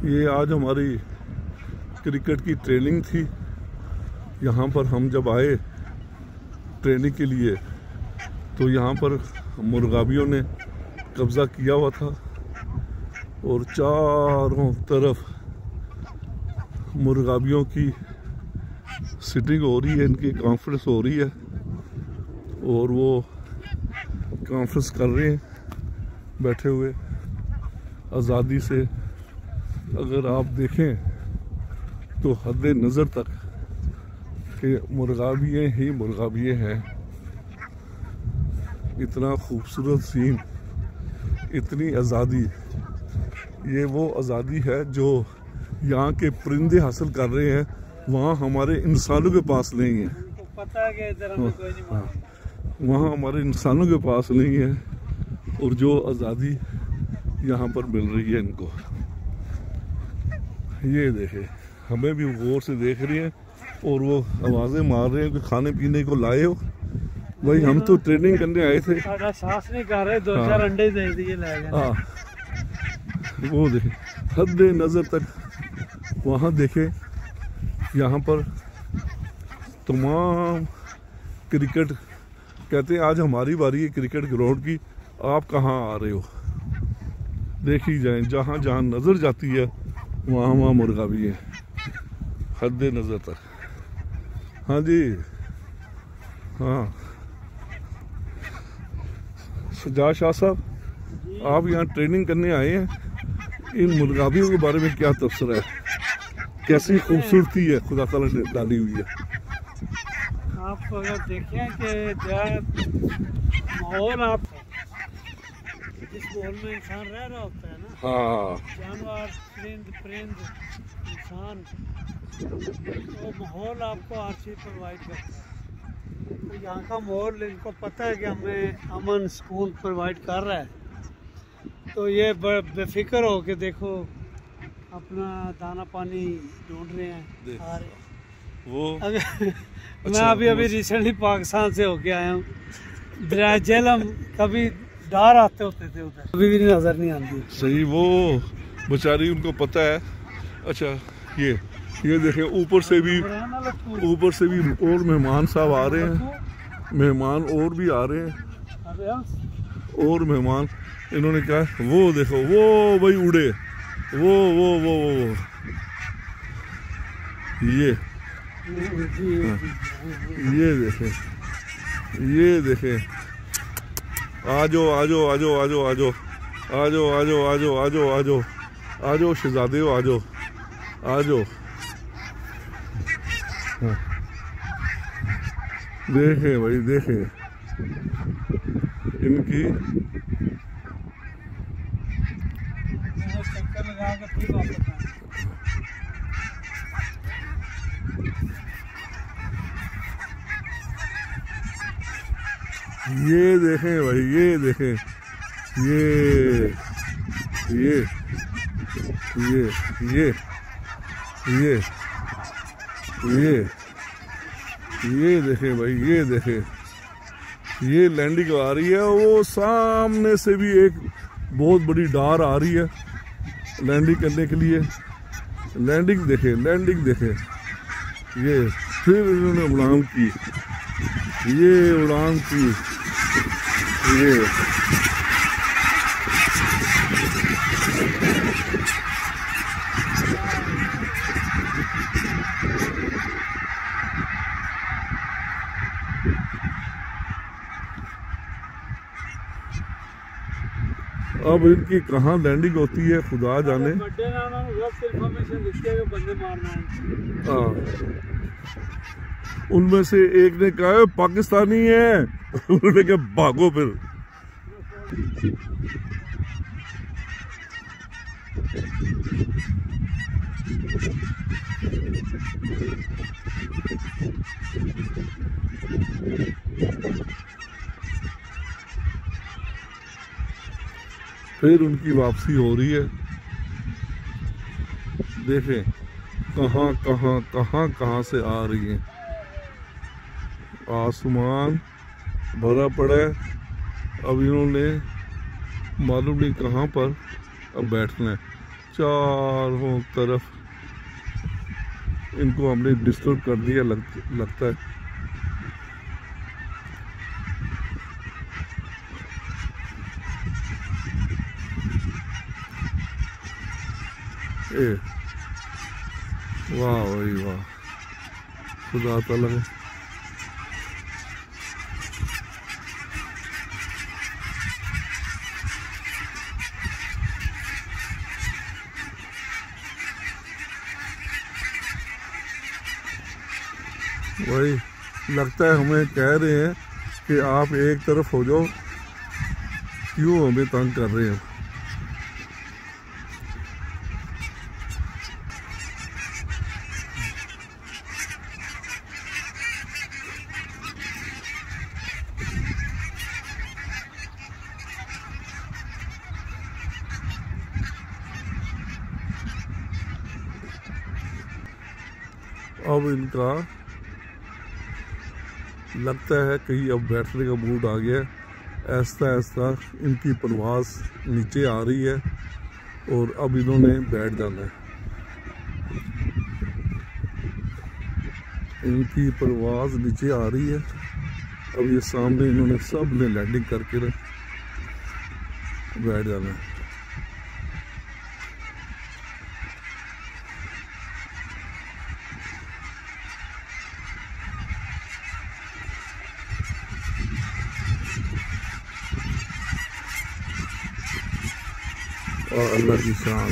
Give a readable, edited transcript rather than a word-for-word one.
ये आज हमारी क्रिकेट की ट्रेनिंग थी। यहाँ पर हम जब आए ट्रेनिंग के लिए तो यहाँ पर मुर्गाबियों ने कब्ज़ा किया हुआ था और चारों तरफ मुर्गाबियों की सिटिंग हो रही है, इनकी कॉन्फ्रेंस हो रही है और वो कॉन्फ्रेंस कर रहे हैं बैठे हुए आज़ादी से। अगर आप देखें तो हद नज़र तक कि मुर्गाबिये ही मुर्गाबिये हैं। इतना खूबसूरत सीन, इतनी आज़ादी, ये वो आज़ादी है जो यहाँ के परिंदे हासिल कर रहे हैं, वहाँ हमारे इंसानों के पास नहीं है। पता है कि इधर हमें कोई नहीं मारेगा। वहाँ हमारे इंसानों के पास नहीं है और जो आज़ादी यहाँ पर मिल रही है इनको, ये देखे, हमें भी गौर से देख रही हैं और वो आवाज़ें मार रहे हैं कि खाने पीने को लाए हो। भाई हम तो ट्रेनिंग करने आए थे। सांस नहीं कर रहे, 2-4 अंडे दे दिए ले गए। हाँ, वो देखे हद नज़र तक, वहाँ देखे यहाँ पर तमाम क्रिकेट, कहते हैं आज हमारी बारी है क्रिकेट ग्राउंड की, आप कहाँ आ रहे हो। देखी जाए, जहाँ जहाँ नज़र जाती है वहाँ वहाँ मुर्गा भी है, हद नज़र तक। हाँ जी, हाँ सजाद शाह साहब, आप यहाँ ट्रेनिंग करने आए हैं, इन मुर्गाबियों के बारे में क्या तबसरा है? कैसी खूबसूरती है खुदा ताला ने डाली हुई है। आप अगर देखें कि माहौल, आप जिस माहौल में इंसान रह रहा होता है ना, हाँ, जानवर, परिंद, इंसान, तो माहौल आपको हर चीज़ प्रोवाइड करता है। तो यहाँ का माहौल इनको पता है कि हमें अमन सुकून प्रोवाइड कर रहा है, तो ये बेफिक्र हो के देखो अपना दाना पानी ढूंढ रहे हैं आ रहे हैं। वो मैं अभी रिसेंटली पाकिस्तान से होके आया हूँ। दरिया जेहलम कभी डार आते होते थे, उधर कभी भी नजर नहीं आती। सही, वो बेचारी, उनको पता है। अच्छा, ये देखें, ऊपर से भी और मेहमान साहब आ रहे हैं, मेहमान और भी आ रहे हैं, और मेहमान इन्होंने क्या, वो देखो, वो भाई उड़े, वो ये देखें, आजो शहजादे हो, आजो। हाँ। देखें भाई, देखें इनकी, चक्कर लगा के फिर वापस ये देखें भाई, ये देखें, ये देखें भाई, ये देखें, ये लैंडिंग आ रही है। वो सामने से भी एक बहुत बड़ी डार आ रही है लैंडिंग करने के लिए। लैंडिंग देखें, ये फिर इन्होंने उड़ान की, ये अब इनकी कहाँ लैंडिंग होती है खुदा जाने। हाँ, उनमें से एक ने कहा पाकिस्तानी है, उन्होंने कहा भागो फिर। फिर उनकी वापसी हो रही है। देखें कहाँ से आ रही है। आसमान भरा पड़ा है। अब इन्होंने मालूम नहीं कहाँ पर अब बैठना है। चारों तरफ इनको हमने डिस्टर्ब कर दिया लगता है। वाह भाई वाह, खुदा ताला है। वही लगता है हमें कह रहे हैं कि आप एक तरफ हो जाओ, क्यों हमें तंग कर रहे हैं। अब इनका लगता है कहीं अब बैठने का मूड आ गया है। ऐसा ऐसा इनकी परवाज़ नीचे आ रही है और अब इन्होंने बैठ जाना है। इनकी परवाज़ नीचे आ रही है। अब ये सामने इन्होंने सब ने लैंडिंग करके बैठ जाना है। और अल्लाह की शान।